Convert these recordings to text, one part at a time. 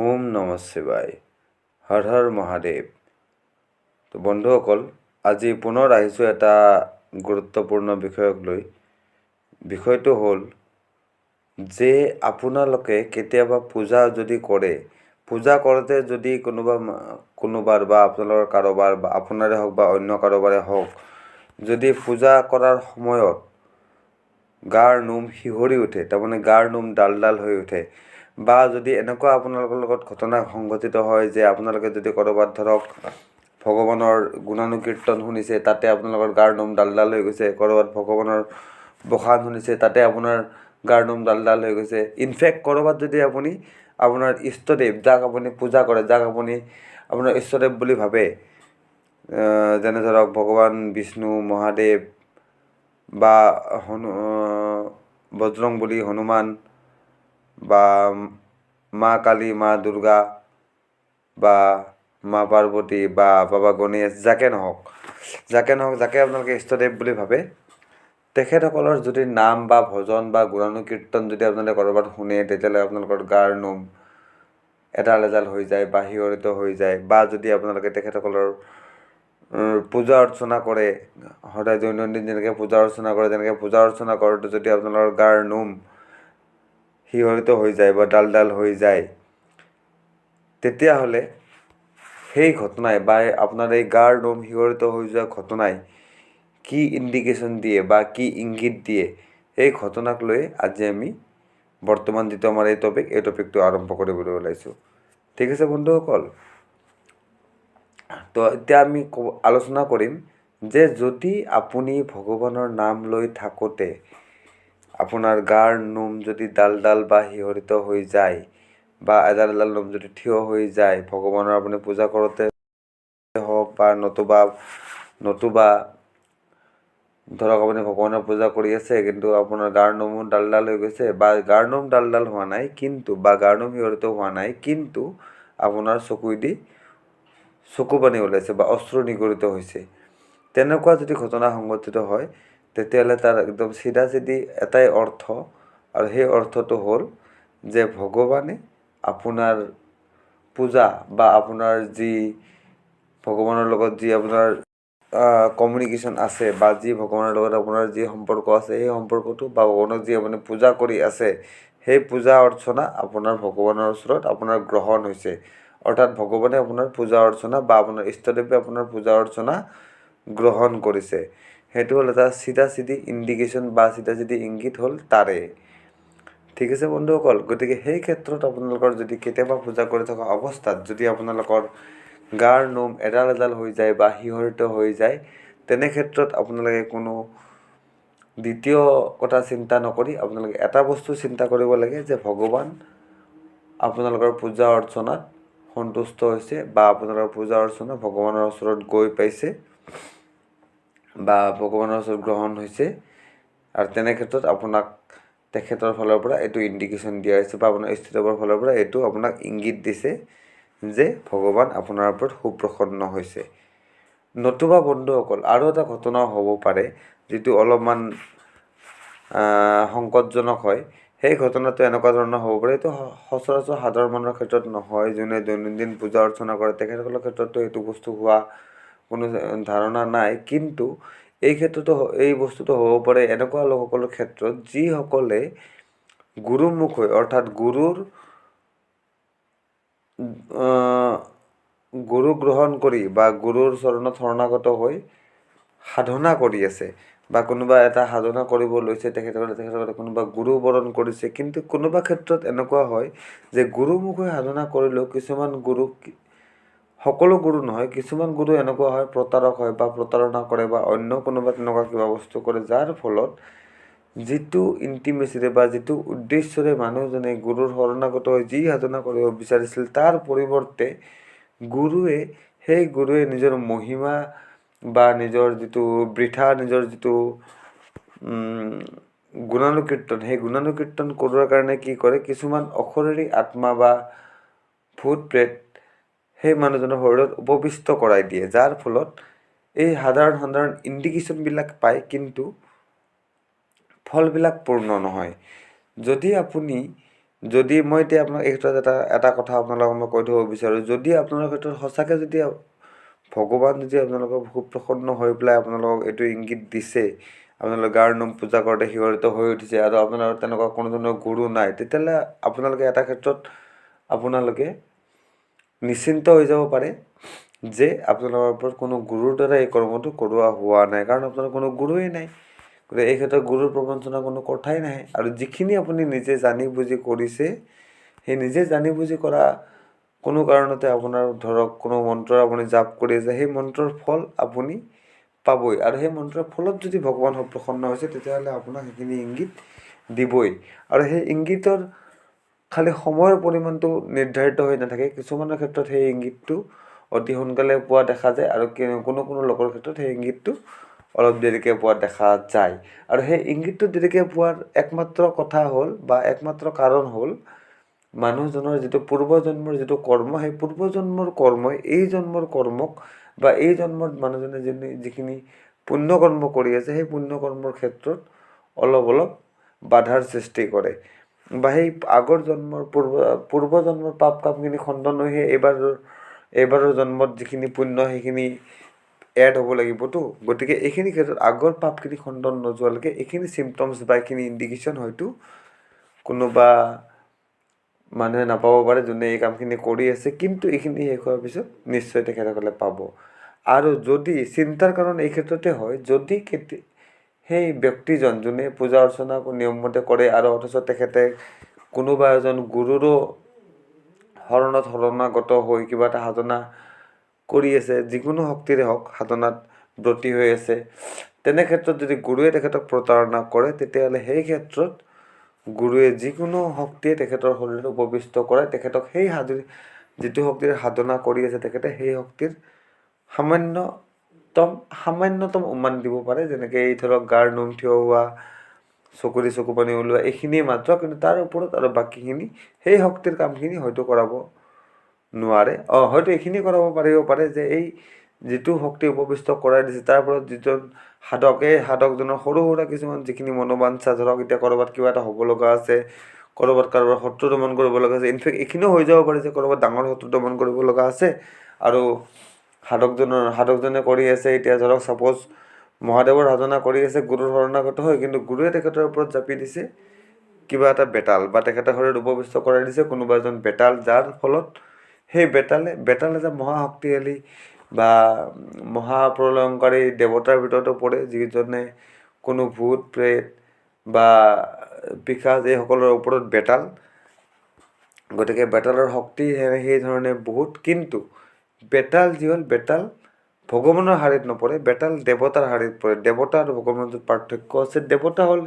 ওম নম শিৱায়। হৰ হৰ মহাদেৱ। তো বন্ধুসকল, আজি পুনৰ আহিছোঁ এটা গুৰুত্বপূৰ্ণ বিষয়ক লৈ। বিষয়টো হ'ল যে আপোনালোকে কেতিয়াবা পূজা যদি কৰে, পূজা কৰোঁতে যদি কোনোবাৰ বা আপোনালোকৰ কাৰোবাৰ বা আপোনাৰে হওক বা অন্য কাৰোবাৰে হওক, যদি পূজা কৰাৰ সময়ত গাৰ নোম শিহৰি উঠে, তাৰমানে গাৰ নোম ডাল হৈ উঠে, বা যদি এনেকুৱা আপোনালোকৰ লগত ঘটনা সংঘটিত হয় যে আপোনালোকে যদি ক'ৰবাত ধৰক ভগৱানৰ গুণানুকীৰ্তন শুনিছে, তাতে আপোনালোকৰ গাৰ নোম ডাল হৈ গৈছে, ক'ৰবাত ভগৱানৰ বখান শুনিছে, তাতে আপোনাৰ গাৰ নোম ডাল হৈ গৈছে। ইনফেক্ট ক'ৰবাত যদি আপুনি আপোনাৰ ইষ্টদেৱ, যাক আপুনি পূজা কৰে, যাক আপুনি আপোনাৰ ইষ্টদেৱ বুলি ভাবে, যেনে ধৰক ভগৱান বিষ্ণু, মহাদেৱ বা বজৰংবলী, হনুমান বা মা কালী, মা দুৰ্গা বা মা পাৰ্বতী বা বাবা গণেশ, যাকে নহওক, যাকে আপোনালোকে ইষ্টদেৱ বুলি ভাবে, তেখেতসকলৰ যদি নাম বা ভজন বা গুণানুকীৰ্তন যদি আপোনালোকে ক'ৰবাত শুনে, তেতিয়াহ'লে আপোনালোকৰ গাৰ নোম এডাল হৈ যায় বা শিহৰিত হৈ যায়। বা যদি আপোনালোকে তেখেতসকলৰ পূজা অৰ্চনা কৰে, সদায় দৈনন্দিন যেনেকৈ পূজা অৰ্চনা কৰে, তেনেকৈ পূজা অৰ্চনা কৰোঁতে যদি আপোনালোকৰ গাৰ নোম শিহৰিত হৈ যায় বা ডাল হৈ যায়, তেতিয়াহ'লে সেই ঘটনাই বা আপোনাৰ এই গাৰ নোম শিহৰিত হৈ যোৱা ঘটনাই কি ইণ্ডিকেশ্যন দিয়ে বা কি ইংগিত দিয়ে, এই ঘটনাক লৈ আজি আমি বৰ্তমান যিটো আমাৰ এই টপিকটো আৰম্ভ কৰিবলৈ ওলাইছোঁ। ঠিক আছে বন্ধুসকল, তো এতিয়া আমি আলোচনা কৰিম যে যদি আপুনি ভগৱানৰ নাম লৈ থাকোঁতে আপোনাৰ গাৰ নোম যদি ডাল বা শিহৰিত হৈ যায়, বা এডাল নোম যদি থিয় হৈ যায়, ভগৱানৰ আপুনি পূজা কৰোঁতে হওক বা নতুবা ধৰক আপুনি ভগৱানৰ পূজা কৰি আছে, কিন্তু আপোনাৰ গাৰ নোমো ডাল হৈ গৈছে, বা গাৰ নোম ডাল হোৱা নাই কিন্তু, বা গাৰ নোম শিহৰিত হোৱা নাই কিন্তু আপোনাৰ চকুৱেদি চকু পানী ওলাইছে বা অশ্ৰু নিগৰিত হৈছে, তেনেকুৱা যদি ঘটনা সংঘটিত হয়, তেতিয়াহ'লে তাৰ একদম চিধা এটাই অৰ্থ, আৰু সেই অৰ্থটো হ'ল যে ভগৱানে আপোনাৰ পূজা বা আপোনাৰ যি ভগৱানৰ লগত যি আপোনাৰ কমিউনিকেশ্যন আছে, বা যি ভগৱানৰ লগত আপোনাৰ যি সম্পৰ্ক আছে, সেই সম্পৰ্কটো বা ভগৱানক যি আপুনি পূজা কৰি আছে, সেই পূজা অৰ্চনা আপোনাৰ ভগৱানৰ ওচৰত আপোনাৰ গ্ৰহণ হৈছে। অৰ্থাৎ ভগৱানে আপোনাৰ পূজা অৰ্চনা বা আপোনাৰ ইষ্টদেৱে আপোনাৰ পূজা অৰ্চনা গ্ৰহণ কৰিছে। সেইটো হ'ল এটা চিধা ইণ্ডিকেশ্যন বা চিধা ইংগিত হ'ল তাৰে। ঠিক আছে বন্ধুসকল, গতিকে সেই ক্ষেত্ৰত আপোনালোকৰ যদি কেতিয়াবা পূজা কৰি থকা অৱস্থাত যদি আপোনালোকৰ গাৰ নোম এডাল হৈ যায় বা শিহৰিত হৈ যায়, তেনে ক্ষেত্ৰত আপোনালোকে কোনো দ্বিতীয় কথা চিন্তা নকৰি আপোনালোকে এটা বস্তু চিন্তা কৰিব লাগে যে ভগৱান আপোনালোকৰ পূজা অৰ্চনাত সন্তুষ্ট হৈছে, বা আপোনালোকৰ পূজা অৰ্চনা ভগৱানৰ ওচৰত গৈ পাইছে বা ভগৱানৰ ওচৰত গ্ৰহণ হৈছে, আৰু তেনে ক্ষেত্ৰত আপোনাক তেখেতৰ ফালৰ পৰা এইটো ইণ্ডিকেশ্যন দিয়া হৈছে, বা আপোনাৰ ইষ্টদেৱৰ ফালৰ পৰা এইটো আপোনাক ইংগিত দিছে যে ভগৱান আপোনাৰ ওপৰত সুপ্ৰসন্ন হৈছে। নতুবা বন্ধুসকল আৰু এটা ঘটনাও হ'ব পাৰে, যিটো অলপমান সংকটজনক হয়। সেই ঘটনাটো এনেকুৱা ধৰণৰ হ'ব পাৰে, এইটো সচৰাচৰ সাধাৰণ মানুহৰ ক্ষেত্ৰত নহয়, যোনে দৈনন্দিন পূজা অৰ্চনা কৰে তেখেতসকলৰ ক্ষেত্ৰতো এইটো বস্তু হোৱা কোনো ধাৰণা নাই, কিন্তু এই বস্তুটো হ'ব পাৰে এনেকুৱা লোকসকলৰ ক্ষেত্ৰত যিসকলে গুৰুমুখ হৈ, অৰ্থাৎ গুৰু গ্ৰহণ কৰি বা গুৰুৰ চৰণত শৰণাগত হৈ সাধনা কৰি আছে, বা কোনোবা এটা সাধনা কৰিব লৈছে, তেখেতসকলে কোনোবা গুৰু বৰণ কৰিছে। কিন্তু কোনোবা ক্ষেত্ৰত এনেকুৱা হয় যে গুৰুমুখ হৈ সাধনা কৰিলেও কিছুমান গুৰু, সকলো গুৰু নহয়, কিছুমান গুৰু এনেকুৱা হয় প্ৰতাৰক হয় বা প্ৰতাৰণা কৰে বা অন্য কোনোবা তেনেকুৱা কিবা বস্তু কৰে, যাৰ ফলত যিটো ইণ্টিমেচিৰে বা যিটো উদ্দেশ্যৰে মানুহজনে গুৰুৰ শৰণাগত হৈ যি সাধনা কৰিব বিচাৰিছিল, তাৰ পৰিৱৰ্তে সেই গুৰুৱে নিজৰ মহিমা বা নিজৰ যিটো নিজৰ যিটো গুণানুকীৰ্তন, সেই গুণানুকীৰ্তন কৰোৱাৰ কাৰণে কি কৰে, কিছুমান অশৰীৰী আত্মা বা ভূত প্ৰেত সেই মানুহজনৰ শৰীৰত উপবিষ্ট কৰাই দিয়ে, যাৰ ফলত এই সাধাৰণ ইণ্ডিকেশ্যনবিলাক পায়, কিন্তু ফলবিলাক পূৰ্ণ নহয়। যদি আপুনি যদি মই এতিয়া আপোনাক এই ক্ষেত্ৰত এটা কথা আপোনালোকক মই কৈ থ'ব বিচাৰোঁ, যদি আপোনালোকৰ ক্ষেত্ৰত সঁচাকৈ যদি ভগৱান যদি আপোনালোকৰ খুব প্ৰসন্ন হৈ পেলাই আপোনালোকক এইটো ইংগিত দিছে, আপোনালোকে গাৰ নোম পূজা কৰোঁতে শিহৰিত হৈ উঠিছে আৰু আপোনালোকৰ তেনেকুৱা কোনো ধৰণৰ গুৰু নাই, তেতিয়াহ'লে আপোনালোকে এটা ক্ষেত্ৰত আপোনালোকে নিশ্চিন্ত হৈ যাব পাৰে যে আপোনালোকৰ ওপৰত কোনো গুৰুৰ দ্বাৰা এই কৰ্মটো কৰোৱা হোৱা নাই, কাৰণ আপোনাৰ কোনো গুৰুৱেই নাই। গতিকে এই ক্ষেত্ৰত গুৰুৰ প্ৰবঞ্চনা কোনো কথাই নাহে। আৰু যিখিনি আপুনি নিজে জানি বুজি কৰিছে, সেই নিজে জানি বুজি কৰা কোনো কাৰণতে আপোনাৰ ধৰক কোনো মন্ত্ৰ আপুনি জাপ কৰি আছে, সেই মন্ত্ৰৰ ফল আপুনি পাবই। আৰু সেই মন্ত্ৰৰ ফলত যদি ভগৱান প্ৰসন্ন হৈছে, তেতিয়াহ'লে আপোনাক সেইখিনি ইংগিত দিবই। আৰু সেই ইংগিতৰ খালি সময়ৰ পৰিমাণটো নিৰ্ধাৰিত হৈ নাথাকে, কিছুমানৰ ক্ষেত্ৰত সেই ইংগিতটো অতি সোনকালে পোৱা দেখা যায় আৰু কোনো লোকৰ ক্ষেত্ৰত সেই ইংগিতটো অলপ দেৰিকৈ পোৱা দেখা যায়। আৰু সেই ইংগিতটো দেৰিকৈ পোৱাৰ একমাত্ৰ কথা হ'ল বা একমাত্ৰ কাৰণ হ'ল মানুহজনৰ যিটো পূৰ্বজন্মৰ যিটো কৰ্ম, সেই পূৰ্বজন্মৰ কৰ্মই এই জন্মৰ কৰ্মক বা এই জন্মত মানুহজনে যিখিনি পুণ্য কৰ্ম কৰি আছে, সেই পুণ্য কৰ্মৰ ক্ষেত্ৰত অলপ বাধাৰ সৃষ্টি কৰে। বা সেই আগৰ জন্মৰ পূৰ্বজন্মৰ পাপ কামখিনি খণ্ডন হৈ এইবাৰৰ জন্মত যিখিনি পুণ্য সেইখিনি এড হ'ব লাগিবতো। গতিকে এইখিনি ক্ষেত্ৰত আগৰ পাপখিনি খণ্ডন নোযোৱালৈকে এইখিনি চিমটমছ বা এইখিনি ইণ্ডিকেশ্যন হয়তো কোনোবা মানুহে নাপাব পাৰে যোনে এই কামখিনি কৰি আছে, কিন্তু এইখিনি শেষ হোৱাৰ পিছত নিশ্চয় তেখেতসকলে পাব। আৰু যদি চিন্তাৰ কাৰণ এই ক্ষেত্ৰতে হয়, যদি সেই ব্যক্তিজন যোনে পূজা অৰ্চনা নিয়মমতে কৰে আৰু অথচ তেখেতে কোনোবা এজন গুৰুৰো শৰণাগত হৈ কিবা এটা সাধনা কৰি আছে, যিকোনো শক্তিৰে হওক সাধনাত ব্ৰতী হৈ আছে, তেনে ক্ষেত্ৰত যদি গুৰুৱে তেখেতক প্ৰতাৰণা কৰে, তেতিয়াহ'লে সেই ক্ষেত্ৰত গুৰুৱে যিকোনো শক্তিয়ে তেখেতৰ শৰীৰত উপবিষ্ট কৰাই তেখেতক সেই যিটো শক্তিৰ সাধনা কৰি আছে তেখেতে সেই শক্তিৰ সামান্যতম উমান দিব পাৰে। যেনেকৈ এই ধৰক গাৰ নোম থিয় হোৱা, চকুৰে চকু পানী ওলোৱা, এইখিনিয়ে মাত্ৰ, কিন্তু তাৰ ওপৰত আৰু বাকীখিনি সেই শক্তিৰ কামখিনি হয়তো কৰাব নোৱাৰে। হয়তো এইখিনি কৰাব পাৰিব পাৰে যে এই যিটো শক্তি উপবিষ্ট কৰাই দিছে তাৰ ওপৰত যিজন সাধক, এই সাধকজনৰ সৰু সুৰা কিছুমান যিখিনি মনোবাঞ্ছা, ধৰক এতিয়া ক'ৰবাত কিবা এটা হ'ব লগা আছে, ক'ৰবাত কাৰোবাৰ শত্ৰু দমন কৰিব লগা আছে, ইনফেক্ট এইখিনিও হৈ যাব পাৰে যে ক'ৰবাত ডাঙৰ শত্ৰু দমন কৰিব লগা আছে আৰু সাধকজনে কৰি আছে, এতিয়া ধৰক ছাপ'জ মহাদেৱৰ সাধনা কৰি আছে গুৰুৰ শৰণাগত হৈ, কিন্তু গুৰুৱে তেখেতৰ ওপৰত জাপি দিছে কিবা এটা বেতাল, বা তেখেতৰ শৰীৰত উপবিষ্ট কৰাই দিছে কোনোবা এজন বেতাল, যাৰ ফলত সেই বেতাল এটা মহাশক্তিশালী বা মহাপ্ৰলয়ংকাৰী দেৱতাৰ ভিতৰতো পৰে, যিজনে কোনো ভূত প্ৰেত বা পিশাচ এইসকলৰ ওপৰত বেতাল। গতিকে বেতালৰ শক্তি সেই ধৰণে বহুত, কিন্তু বেতাল যি হ'ল, বেতাল ভগৱানৰ শাৰীত নপৰে, বেতাল দেৱতাৰ শাৰীত পৰে। দেৱতা আৰু ভগৱানৰ মাজত পাৰ্থক্য আছে। দেৱতা হ'ল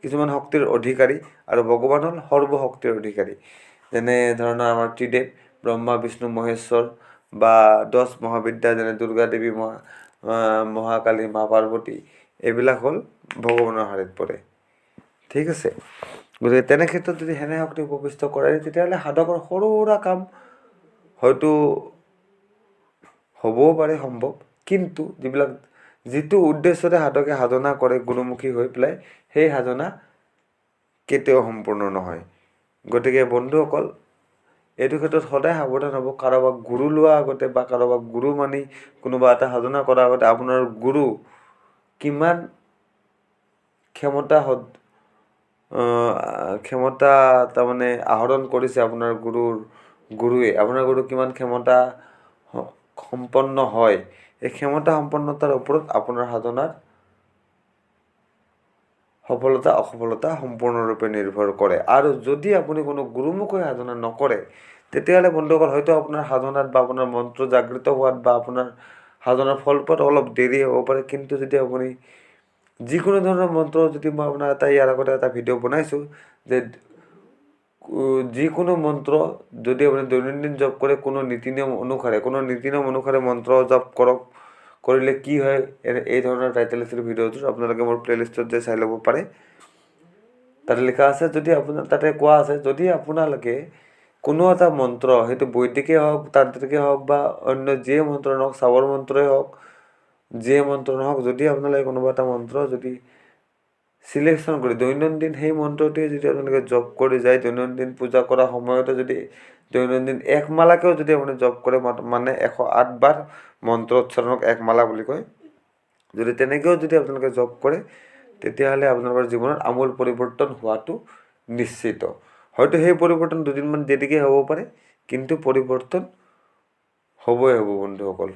কিছুমান শক্তিৰ অধিকাৰী আৰু ভগৱান হ'ল সৰ্বশক্তিৰ অধিকাৰী। যেনে ধৰণৰ আমাৰ ত্ৰিদেৱ ব্ৰহ্মা বিষ্ণু মহেশ্বৰ, বা 10 মহাবিদ্যা যেনে দুৰ্গা দেৱী, মহাকালী, মা পাৰ্বতী, এইবিলাক হ'ল ভগৱানৰ শাৰীত পৰে। ঠিক আছে। গতিকে তেনে ক্ষেত্ৰত যদি সেনে শক্তি উপবিষ্ট কৰাই, তেতিয়াহ'লে সাধকৰ সৰু সুৰা কাম হয়তো হ'বও পাৰে সম্ভৱ, কিন্তু যিটো উদ্দেশ্যৰে সাধকে সাধনা কৰে গুৰুমুখী হৈ পেলাই, সেই সাধনা কেতিয়াও সম্পূৰ্ণ নহয়। গতিকে বন্ধুসকল, এইটো ক্ষেত্ৰত সদায় সাৱধান হ'ব। কাৰোবাক গুৰু লোৱা আগতে বা কাৰোবাক গুৰু মানি কোনোবা এটা সাধনা কৰাৰ আগতে আপোনাৰ গুৰু কিমান ক্ষমতা তাৰমানে আহৰণ কৰিছে, আপোনাৰ গুৰুৱে কিমান ক্ষমতা সম্পন্ন হয়, এই ক্ষমতা সম্পন্নতাৰ ওপৰত আপোনাৰ সাধনাৰ সফলতা অসফলতা সম্পূৰ্ণৰূপে নিৰ্ভৰ কৰে। আৰু যদি আপুনি কোনো গুৰুমুখী সাধনা নকৰে, তেতিয়াহ'লে বন্ধুসকল হয়তো আপোনাৰ সাধনাত বা আপোনাৰ মন্ত্ৰ জাগৃত হোৱাত বা আপোনাৰ সাধনাৰ ফল পোৱাত অলপ দেৰি হ'ব পাৰে। কিন্তু যদি আপুনি যিকোনো ধৰণৰ মন্ত্ৰ, যদি মই আপোনাৰ ইয়াৰ আগতে এটা ভিডিঅ' বনাইছোঁ যে যিকোনো মন্ত্ৰ যদি আপুনি দৈনন্দিন জপ কৰে, কোনো নীতি নিয়ম অনুসাৰে মন্ত্ৰ জপ কৰিলে কি হয়, এই ধৰণৰ টাইটেল আছিল ভিডিঅ'টোৰ। আপোনালোকে মোৰ প্লে'লিষ্টত যাই চাই ল'ব পাৰে। তাতে লিখা আছে, তাতে কোৱা আছে, যদি আপোনালোকে কোনো এটা মন্ত্ৰ, সেইটো বৈদিকেই হওক, তান্ত্ৰিকেই হওক বা অন্য যিয়ে মন্ত্ৰ নহওক, চাবৰ মন্ত্ৰই হওক, যিয়ে মন্ত্ৰ নহওক, যদি আপোনালোকে কোনোবা এটা মন্ত্ৰ যদি চিলেকশ্যন কৰি দৈনন্দিন সেই মন্ত্ৰটোৱে যদি আপোনালোকে জপ কৰি যায়, দৈনন্দিন পূজা কৰা সময়তে যদি দৈনন্দিন 1 মালাকেও যদি আপুনি জপ কৰে, মানে 108 বাৰ মন্ত্ৰ উচ্চাৰণক 1 মালা বুলি কয়, যদি তেনেকৈও যদি আপোনালোকে জপ কৰে, তেতিয়াহ'লে আপোনালোকৰ জীৱনত আমূল পৰিৱৰ্তন হোৱাটো নিশ্চিত। হয়তো সেই পৰিৱৰ্তন দুদিনমান দেৰিকৈ হ'ব পাৰে, কিন্তু পৰিৱৰ্তন হ'বই হ'ব বন্ধুসকল।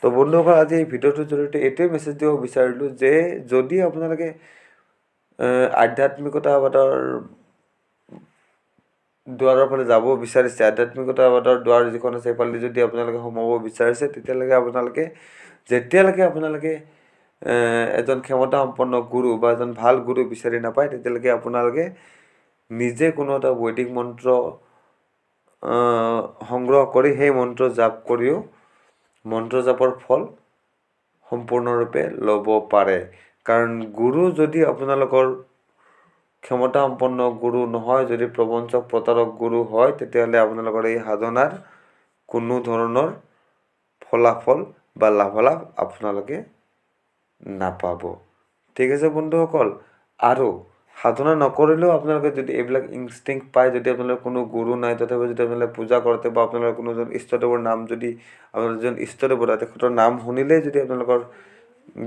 তো বন্ধুসকল, আজি এই ভিডিঅ'টোৰ জৰিয়তে এইটোৱে মেছেজ দিব বিচাৰিলোঁ যে যদি আপোনালোকে আধ্যাত্মিকতাবাদৰ দুৱাৰৰ ফালে যাব বিচাৰিছে, আধ্যাত্মিকতাবাদৰ দুৱাৰ যিখন আছে সেইফালে যদি আপোনালোকে সোমাব বিচাৰিছে, তেতিয়ালৈকে যেতিয়ালৈকে আপোনালোকে এজন ক্ষমতাসম্পন্ন গুৰু বা এজন ভাল গুৰু বিচাৰি নাপায়, তেতিয়ালৈকে আপোনালোকে নিজে কোনো এটা বৈদিক মন্ত্ৰ সংগ্ৰহ কৰি সেই মন্ত্ৰ জাপ কৰিও মন্ত্ৰ জাপৰ ফল সম্পূৰ্ণৰূপে ল'ব পাৰে। কাৰণ গুৰু যদি আপোনালোকৰ ক্ষমতাসম্পন্ন গুৰু নহয়, যদি প্ৰবঞ্চক প্ৰতাৰক গুৰু হয়, তেতিয়াহ'লে আপোনালোকৰ এই সাধনাৰ কোনো ধৰণৰ ফলাফল বা লাভালাভ আপোনালোকে নাপাব। ঠিক আছে বন্ধুসকল। আৰু সাধনা নকৰিলেও আপোনালোকে যদি এইবিলাক ইনষ্টিংক্ট পায়, যদি আপোনালোকৰ কোনো গুৰু নাই, তথাপি যদি আপোনালোকে পূজা কৰোঁতে বা আপোনালোকৰ কোনো এজন ইষ্টদেৱৰ নাম যদি আপোনালোকৰ যিজন ইষ্টদেৱতা তেখেতৰ নাম শুনিলেই যদি আপোনালোকৰ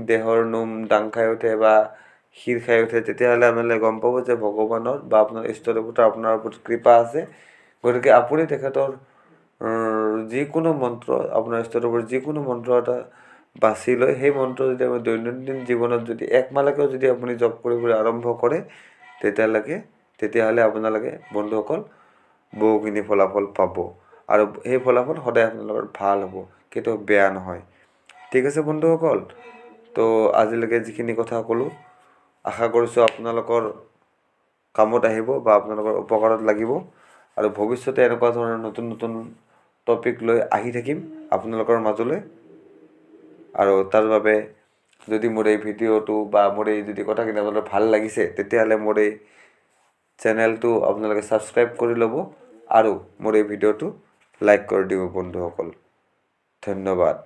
দেহৰ নোম দাং খাই উঠে বা শিৰ খাই উঠে, তেতিয়াহ'লে আপোনালোকে গম পাব যে ভগৱানৰ বা আপোনাৰ ইষ্টদেৱতাৰ আপোনাৰ ওপৰত কৃপা আছে। গতিকে আপুনি তেখেতৰ যিকোনো মন্ত্ৰ, আপোনাৰ ইষ্টদেৱৰ যিকোনো মন্ত্ৰ এটা বাছি লৈ সেই মন্ত্ৰ যদি আপুনি দৈনন্দিন জীৱনত যদি 1 মালাকেও যদি আপুনি জপ কৰিবলৈ আৰম্ভ কৰে, তেতিয়াহ'লে আপোনালোকে বন্ধুসকল বহুখিনি ফলাফল পাব। আৰু সেই ফলাফল সদায় আপোনালোকৰ ভাল হ'ব, কেতিয়াও বেয়া নহয়। ঠিক আছে বন্ধুসকল। তো আজিলৈকে যিখিনি কথা ক'লোঁ, আশা কৰিছোঁ আপোনালোকৰ কামত আহিব বা আপোনালোকৰ উপকাৰত লাগিব। আৰু ভৱিষ্যতে এনেকুৱা ধৰণৰ নতুন নতুন টপিক লৈ আহি থাকিম আপোনালোকৰ মাজলৈ। আৰু তাৰ বাবে যদি মোৰ এই ভিডিঅ'টো বা মোৰ এই যদি কথাখিনি আপোনালোকৰ ভাল লাগিছে, তেতিয়াহ'লে মোৰ এই চেনেলটো আপোনালোকে ছাবস্ক্ৰাইব কৰি ল'ব আৰু মোৰ এই ভিডিঅ'টো লাইক কৰি দিব বন্ধুসকল। ধন্যবাদ।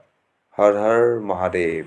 হৰ হৰ মহাদেৱ।